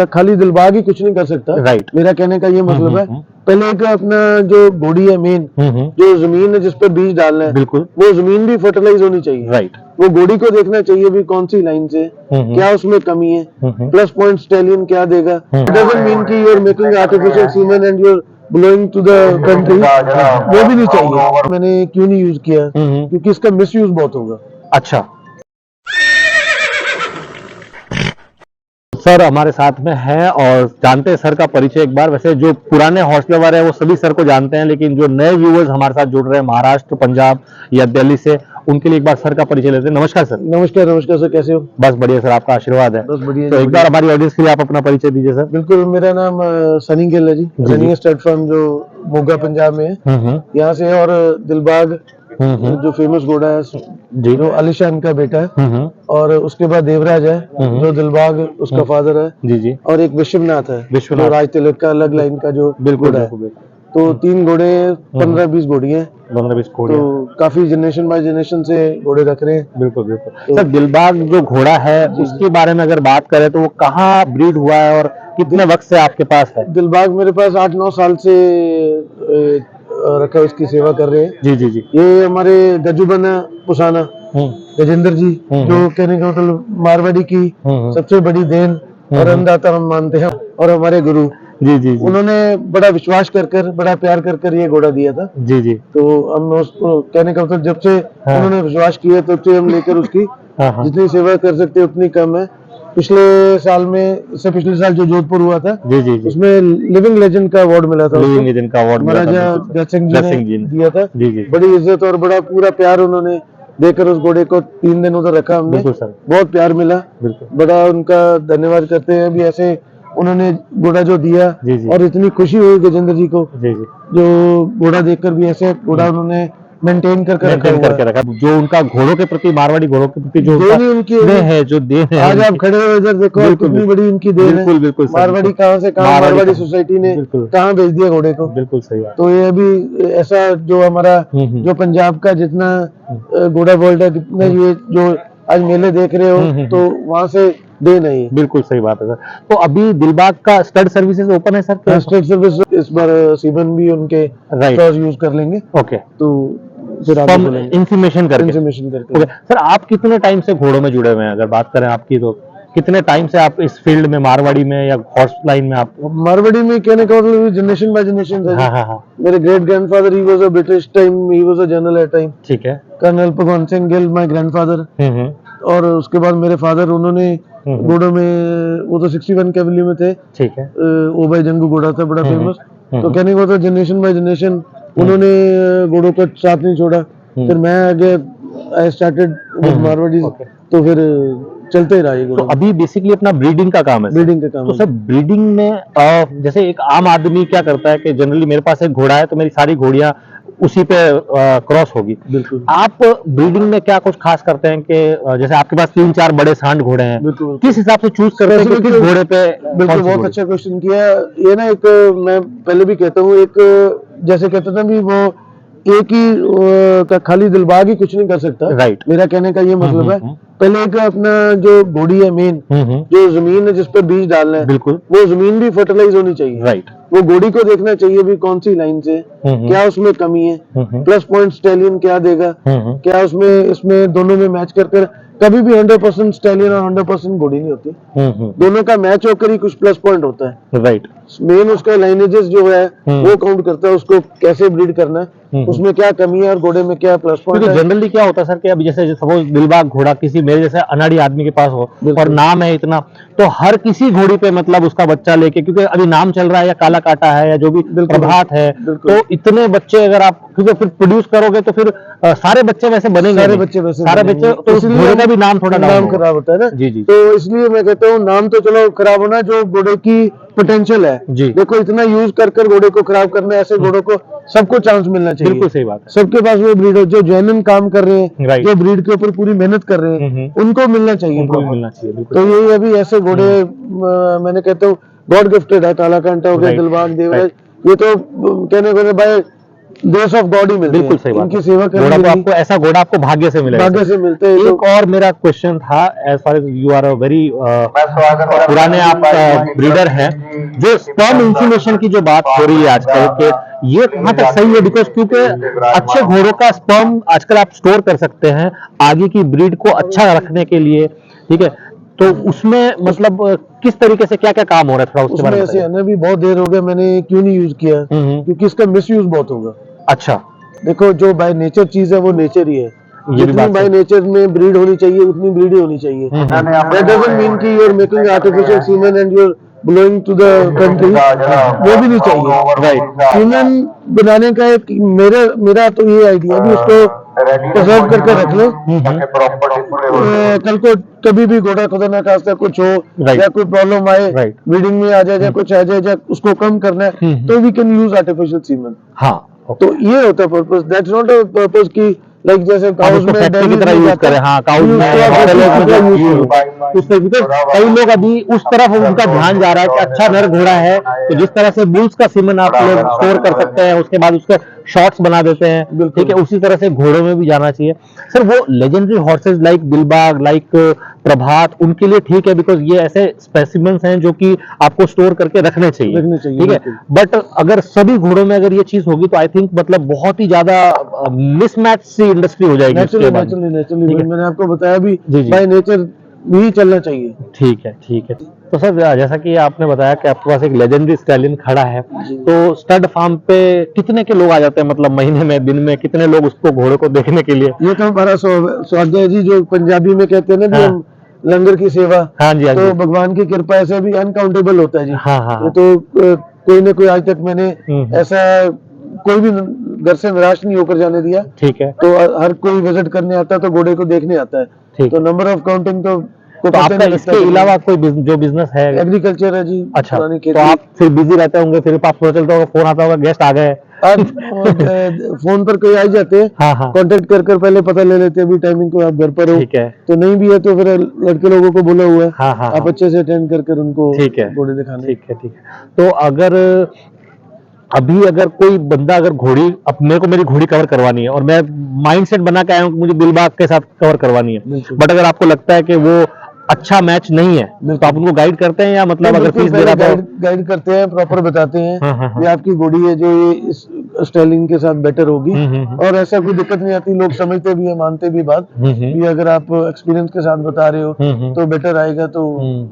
खाली दिलबाग ही कुछ नहीं कर सकता। राइट। मेरा कहने का ये मतलब है, पहले एक अपना जो घोड़ी है मेन, जो जमीन है जिस पे बीज डालना है, बिल्कुल, वो जमीन भी फर्टिलाइज होनी चाहिए। राइट। वो घोड़ी को देखना चाहिए भी कौन सी लाइन से क्या उसमें कमी है, प्लस पॉइंट स्टेलियन क्या देगा। इट डजंट मीन कि you are making artificial semen and you are blowing to the country, वो भी नहीं चाहिए। मैंने क्यों नहीं यूज किया, क्योंकि इसका मिस यूज बहुत होगा। अच्छा, सर हमारे साथ में है और जानते हैं सर का परिचय एक बार। वैसे जो पुराने हौसलेवर है वो सभी सर को जानते हैं, लेकिन जो नए व्यूअर्स हमारे साथ जुड़ रहे हैं महाराष्ट्र, पंजाब या दिल्ली से, उनके लिए एक बार सर का परिचय लेते हैं। नमस्कार सर। नमस्कार। नमस्कार सर, कैसे हो? बस बढ़िया सर, आपका आशीर्वाद है। बस बढ़िया। तो एक बार हमारी ऑडियंस के लिए आप अपना परिचय दीजिए सर। बिल्कुल, मेरा नाम सनी गिल है जी। सनी स्टड फार्म जो मोगा पंजाब में है, यहाँ से है। और दिलबाग जो फेमस घोड़ा है जी, जो आलिशान का बेटा है, और उसके बाद देवराज है जो दिलबाग उसका फादर है जी जी, और एक विश्वनाथ है जो राज तिलक का अलग लाइन का जो घोड़ा है। तो 3 घोड़े, 15-20 घोड़ियां, 15-20 घोड़े, तो काफी जनरेशन बाय जनरेशन से घोड़े रख रहे हैं। बिल्कुल बिल्कुल। तो सर दिलबाग जो घोड़ा है उसके बारे में अगर बात करें तो वो कहाँ ब्रीड हुआ है और कितने वक्त से आपके पास है? दिलबाग मेरे पास 8-9 साल से रखा, उसकी सेवा कर रहे हैं। जी जी जी। ये हमारे गजुबन पुसाना गजेंद्र जी, जो कहने का मतलब मारवाड़ी की सबसे बड़ी देन और अन्नदाता हम मानते हैं, और हमारे गुरु जी जी, उन्होंने बड़ा विश्वास कर बड़ा प्यार कर ये घोड़ा दिया था जी जी। तो हम उसको कहने का मतलब जब से उन्होंने विश्वास किया तब से हम लेकर उसकी जितनी सेवा कर सकते उतनी कम है। पिछले साल में, इससे पिछले साल जो जोधपुर हुआ था जी जी, उसमें लिविंग लेजेंड का अवार्ड मिला था। लिविंग लेजेंड का अवार्ड महाराजा गज सिंह जी ने दिया था जी जी। बड़ी इज्जत और बड़ा पूरा प्यार उन्होंने देकर उस घोड़े को 3 दिन उधर रखा हमने। बहुत प्यार मिला, बड़ा उनका धन्यवाद करते हैं। अभी ऐसे उन्होंने घोड़ा जो दिया जी जी, और इतनी खुशी हुई गजेंद्र जी को जी जी, जो घोड़ा देखकर भी ऐसे घोड़ा उन्होंने मेंटेन करके रखा। जो उनका घोड़ों के प्रति, मारवाड़ी घोड़ों के प्रति जो उनकी देन है, जो देन है, आज आप खड़े हो इधर देखो कितनी बड़ी उनकी देन है। बिल्कुल बिल्कुल। मारवाड़ी कहाँ से कहाँ, मारवाड़ी सोसाइटी ने कहाँ भेज दिया घोड़े को। बिल्कुल सही बात। तो ये अभी ऐसा जो हमारा जो पंजाब का जितना घोड़ा वर्ल्ड है, कितने ये जो आज मेले देख रहे हो, तो वहाँ से दे नहीं। बिल्कुल सही बात है सर। तो अभी दिलबाग का स्टड सर्विसेज ओपन है सर? स्टड सर्विस इस बार सीबन भी उनके यूज कर लेंगे। ओके, तो फिर आप इंफॉर्मेशन करके। सर आप कितने टाइम से घोड़ों में जुड़े हुए हैं? अगर बात करें आपकी, तो कितने टाइम से आप इस फील्ड में, मारवाड़ी में या हॉर्स लाइन में? आप मारवाड़ी में कहने का मतलब जनरेशन बाय जनरेशन है। हाँ। मेरे great grandfather he was a British time, he was a general at time. ठीक है। Colonel Bhagwant Singh Gill my grandfather. और उसके बाद मेरे फादर, उन्होंने घोड़ों में, वो तो 61 कैवली में थे। ठीक है। ओबाई जंगू घोड़ा था बड़ा फेमस। तो कहने का जनरेशन बाय जनरेशन उन्होंने घोड़ों का साथ नहीं छोड़ा। फिर मैं आगे आई स्टार्टेड विद मारवाड़ी, तो फिर चलते ही रहा। तो अभी बेसिकली अपना ब्रीडिंग का काम है? ब्रीडिंग का काम। तो सर ब्रीडिंग में जैसे एक आम आदमी क्या करता है कि जनरली मेरे पास एक घोड़ा है तो मेरी सारी घोड़ियां उसी पे क्रॉस होगी। बिल्कुल। आप ब्रीडिंग में क्या कुछ खास करते हैं कि जैसे आपके पास 3-4 बड़े सांड घोड़े हैं, किस हिसाब से चूज करते हैं कि किस घोड़े पे? बिल्कुल, बहुत अच्छा क्वेश्चन किया। ये ना, एक मैं पहले भी कहता हूँ, एक जैसे कहते थे भी, वो एक ही का खाली दिलबाग ही कुछ नहीं कर सकता। राइट। मेरा कहने का ये मतलब है, पहले एक अपना जो घोड़ी है मेन, जो जमीन है जिस पे बीज डालना है, बिल्कुल, वो जमीन भी फर्टिलाइज होनी चाहिए। राइट। वो घोड़ी को देखना चाहिए भी कौन सी लाइन से क्या उसमें कमी है, प्लस पॉइंट स्टेलियन क्या देगा, क्या उसमें, इसमें दोनों में मैच कर कभी भी 100% स्टेलियन और 100% घोड़ी नहीं होती। दोनों का मैच होकर ही कुछ प्लस पॉइंट होता है। राइट। मेन उसका लाइनेजेस जो है वो काउंट करता है, उसको कैसे ब्रीड करना है, उसमें क्या कमी है और घोड़े में क्या प्लस पॉइंट है। जनरली क्या होता है सर कि अब जैसे सपोज दिलबाग घोड़ा किसी मेरे जैसे अनाड़ी आदमी के पास हो और नाम है इतना, तो हर किसी घोड़ी पे मतलब उसका बच्चा लेके, क्योंकि अभी नाम चल रहा है या काला काटा है या जो भी प्रभात है, तो इतने बच्चे अगर आप, क्योंकि फिर प्रोड्यूस करोगे तो फिर सारे बच्चे वैसे बनेंगे, सारे बच्चे, तो उस घोड़े का भी नाम थोड़ा नाम खराब होता है ना जी जी। तो इसलिए मैं कहता हूँ नाम तो चलो खराब होना, जो घोड़े की पोटेंशियल है जी। देखो इतना यूज कर घोड़े को खराब करना, ऐसे घोड़ों को सबको चांस मिलना चाहिए। बिल्कुल सही बात है। सबके पास वो ब्रीडर जो जेन्युइन काम कर रहे हैं, जो ब्रीड के ऊपर पूरी मेहनत कर रहे हैं, उनको मिलना चाहिए। तो यही अभी ऐसे घोड़े मैंने कहता हूँ गॉड गिफ्टेड है। काला कांटा हो गया, दिलबाग, देवराज, ये तो कहने को भाई ग्रेस ऑफ गॉड ही मिलते हैं। बिल्कुल सही बात, इनकी सेवा घोड़ा करने तो की आपको ऐसा घोड़ा आपको भाग्य से मिलेगा, भाग्य से मिलते हैं। एक और मेरा क्वेश्चन था, as far as you are a very पुराने आप ब्रीडर हैं, जो स्पर्म इंसीनेशन की जो बात हो रही है आजकल के, ये कहाँ तक सही है? बिकॉज क्योंकि अच्छे घोड़ों का स्पर्म आजकल आप स्टोर कर सकते हैं आगे की ब्रीड को अच्छा रखने के लिए, ठीक है, तो उसमें मतलब किस तरीके से क्या क्या काम हो रहा है, थोड़ा उसके बारे उसमें में ऐसे बताइए। है ना, भी बहुत देर हो गया मैंने क्यों नहीं यूज किया, क्योंकि इसका मिस यूज बहुत होगा। अच्छा, देखो, जो बाय नेचर चीज है वो नेचर ही है। ये भी जितनी बात बाय है। नेचर में ब्रीड होनी चाहिए उतनी ब्रीड ही होनी चाहिए। दैट डजंट मीन कि you are making artificial semen and you are blowing to the country, वो भी नहीं चाहिए। राइट, सीमेन बनाने का एक मेरा तो ये आइडिया है कि उसको प्रिजर्व करके रख ले। कल को कभी भी घोड़ा खुदा ना खास्ता कुछ हो Right. या कोई प्रॉब्लम आए, Right. ब्रीडिंग में आ जाए या कुछ आ जाए या उसको कम करना है, तो वी कैन यूज आर्टिफिशियल सीमेन। हाँ, तो ये होता है purpose, that's not a purpose की लाइक जैसे आप काउस उसको में फैक्ट्री की डेयरी तरह में यूज जाते करें, हैं, हाँ, काउस में उसको आप buffaloes फैक्ट्री की तरह यूज use करो। उस तरीके से कई लोग अभी उस तरफ उनका ध्यान जा रहा है कि अच्छा नर घोड़ा है तो जिस तरह से बुल्स का सीमेन आप लोग स्टोर कर सकते हैं, उसके बाद उसके शॉर्ट्स बना देते हैं, बिल्कुल। ठीक है, उसी तरह से घोड़ों में भी जाना चाहिए। सर वो legendary horses like Dilbagh, like Prabhat, उनके लिए ठीक है बिकॉज ये ऐसे स्पेसिमेंस हैं जो कि आपको स्टोर करके रखने चाहिए, ठीक है, बिल्कुल। बट अगर सभी घोड़ों में अगर ये चीज होगी तो आई थिंक मतलब बहुत ही ज्यादा मिसमैच सी इंडस्ट्री हो जाएगी उसके बाद। नेचुरली ठीक है। मैंने आपको बताया भी, जी, जी। बाय नेचर भी चलना चाहिए। ठीक है, ठीक है। तो सर जैसा कि आपने बताया कि आपके पास एक लेजेंडरी स्टैलियन खड़ा है, तो स्टड फार्म पे कितने के लोग आ जाते हैं, मतलब महीने में, दिन में कितने लोग उसको घोड़े को देखने के लिए? ये तो हमारा सौभाग्य है जी, जो पंजाबी में कहते हैं ना कि हाँ। हम लंगर की सेवा, हाँ जी, हाँ तो जी। भगवान की कृपा ऐसे भी अनकाउंटेबल होता है जी। हाँ, हाँ, ये हाँ। तो कोई ना कोई आज तक मैंने ऐसा कोई भी घर से निराश नहीं होकर जाने दिया। ठीक है। तो हर कोई विजिट करने आता है, तो घोड़े को देखने आता है। ठीक। तो नंबर ऑफ काउंटिंग तो तो आपका इसके अलावा कोई जो बिजनेस है? एग्रीकल्चर है जी। अच्छा, पुरानी तो खेती। आप फिर बिजी रहते होंगे, फिर आप पता चलता होगा, फोन आता होगा, गेस्ट आ गए। आज फोन पर कोई आ ही जाते हैं, हाँ, हाँ। कांटेक्ट कर पहले पता ले लेते हैं अभी टाइमिंग को, आप घर पर हो। ठीक है। तो नहीं भी है तो फिर लड़के लोगों को बोला हुआ है, हाँ, हाँ, आप हाँ। अच्छे से अटेंड कर उनको ठीक है, घोड़े दिखाने। ठीक है, ठीक है। तो अगर अभी अगर कोई बंदा अगर घोड़ी, अब मेरे को मेरी घोड़ी कवर करवानी है और मैं माइंडसेट बना के आया हूँ कि मुझे दिलबाग के साथ कवर करवानी है, बिल्कुल। बट अगर आपको लगता है कि वो अच्छा मैच नहीं है तो आप उनको गाइड करते हैं, या मतलब अगर फीस दे रहा तो? गाइड करते हैं, प्रॉपर बताते हैं हाँ, हाँ, हाँ। ये आपकी घोड़ी है जो ये इस स्टाइलिंग के साथ बेटर होगी, और ऐसा कोई दिक्कत नहीं आती। लोग समझते भी है, मानते भी बात भी, अगर आप एक्सपीरियंस के साथ बता रहे हो तो बेटर आएगा। तो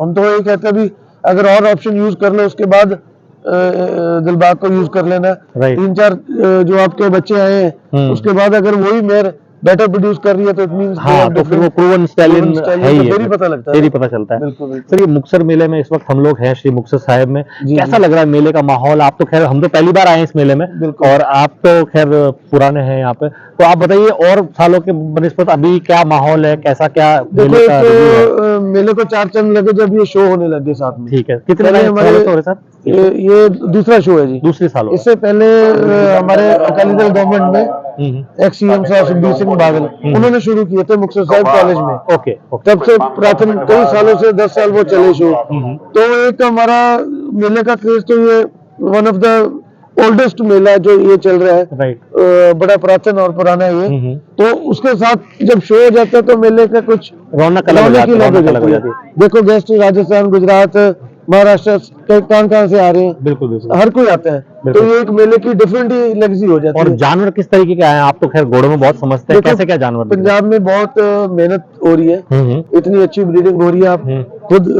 हम तो ये कहते हैं भी, अगर और ऑप्शन यूज कर लो उसके बाद दिलबाग को यूज कर लेना। 3-4 जो आपके बच्चे आए हैं उसके बाद अगर वही मेयर बेटर प्रोड्यूस कर रही है तो इट मींस हाँ, तो फिर वो प्रूवन स्टाइलिन है ही है, फिर ही पता लगता है, फिर ही पता चलता है। बिल्कुल। सर ये मुक्तसर मेले में इस वक्त हम लोग हैं, श्री मुक्तसर साहिब में, कैसा लग रहा है मेले का माहौल? आप तो खैर, हम तो पहली बार आए हैं इस मेले में, और आप तो खैर पुराने हैं यहाँ पे, तो आप बताइए और सालों के बनिस्बत अभी क्या माहौल है, कैसा क्या मेले का review है? मेले को 4 चंद लगे जब ये शो होने लगे साथ में। ठीक है, कितने पहले सालों से हो रहे सर? ये दूसरा शो है जी, दूसरे सालों। इससे पहले हमारे अकाली दल गवर्नमेंट में एक्स सीएम साहब सुखबीर सिंह बादल, उन्होंने शुरू किए थे मुक्तसर साहिब कॉलेज में। ओके, तब से प्राथमिक कई सालों से 10 साल वो चले शो। तो एक हमारा मेले का क्रेज, तो ये वन ऑफ द ओल्डेस्ट मेला जो ये चल रहा है, राइट, बड़ा प्राचीन और पुराना है ये। तो उसके साथ जब शो हो जाता है तो मेले का कुछ रौनक अलग हो जाती है। देखो गेस्ट राजस्थान, गुजरात, महाराष्ट्र, कहाँ से आ रहे हैं, बिल्कुल, हर कोई आता है। तो ये एक मेले की डिफरेंट ही लेगेसी हो जाती है। और जानवर किस तरीके के आए हैं? आप तो खैर घोड़ों में बहुत समझते हैं, कैसे क्या जानवर? पंजाब में बहुत मेहनत हो रही है, इतनी अच्छी ब्रीडिंग हो रही है, आप खुद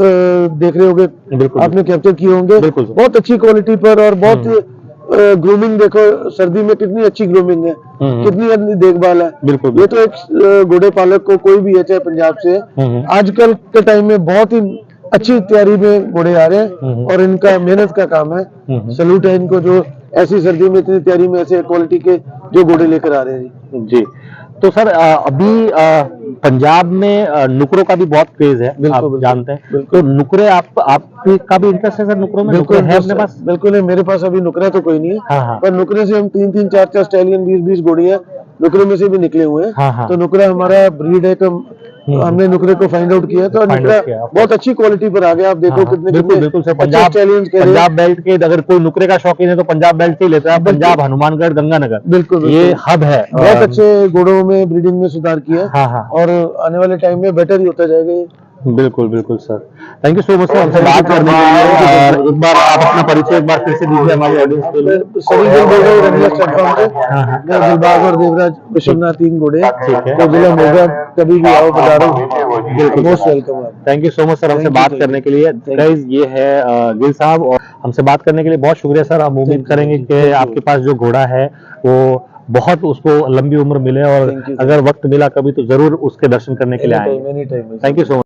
देख रहे होंगे, आपने कैप्चर किए होंगे, बहुत अच्छी क्वालिटी पर, और बहुत ग्रूमिंग देखो, सर्दी में कितनी अच्छी ग्रूमिंग है, कितनी अच्छी देखभाल है। बिल्कुल। ये तो एक घोड़े पालक को कोई भी है, चाहे पंजाब से है, आजकल के टाइम में बहुत ही अच्छी तैयारी में घोड़े आ रहे हैं, और इनका मेहनत का काम है। सैल्यूट है इनको, जो ऐसी सर्दी में इतनी तैयारी में ऐसे क्वालिटी के जो घोड़े लेकर आ रहे हैं जी। तो सर अभी पंजाब में नुकरों का भी बहुत क्रेज है, आप जानते हैं, तो नुकरे आपका भी इंटरेस्ट है सर नुकरों में? नुकरे है अपने पास? बिल्कुल है, मेरे पास अभी नुकरा तो कोई नहीं है। हाँ। पर नुकरे से हम 3-3, 4-4 स्टैलियन, 20-20 घोड़ियां नुकरे में से भी निकले हुए हैं। तो नुकरा हमारा ब्रीड है, हमने नुकरे को फाइंड आउट किया, तो Find out नुकरा किया। बहुत अच्छी क्वालिटी पर आ गया। आप देखो कितने बिल्कुल बिल्कुल सर, पंजाब चैलेंज कर रहे हैं। पंजाब बेल्ट के अगर कोई नुकरे का शौकीन है तो पंजाब बेल्ट से ही लेता है, पंजाब, हनुमानगढ़, गंगानगर, बिल्कुल ये बिल्कुल। हब है। बहुत अच्छे घोड़ों में ब्रीडिंग में सुधार किया, हाँ हाँ, और आने वाले टाइम में बेटर ही होता जाएगा ये। बिल्कुल बिल्कुल sir. Thank you so much sir हमसे बात करने के लिए। और एक बार आप अपना परिचय एक बार फिर से दीजिए हमारे ऑडियंस के लिए। सभी दिन बोल रहे रंगला प्लेटफॉर्म पे, हाँ हाँ, मैं दिलबाग और देवराज विश्वनाथ 3 घोड़े, ठीक है। तो जिला मोगा, कभी भी आओ पधारो, मोस्ट वेलकम आप। Thank you so much sir हमसे Thank you, बात thank करने you. के लिए। Thank you. गाइस ये है गिल साहब, और हमसे बात करने के लिए बहुत शुक्रिया सर। हम उम्मीद Thank you, करेंगे thank you, कि thank you. आपके पास जो घोड़ा है वो बहुत उसको लंबी उम्र मिले, और Thank you, अगर वक्त मिला कभी तो जरूर उसके दर्शन करने के लिए आएंगे। Any time thank you so much.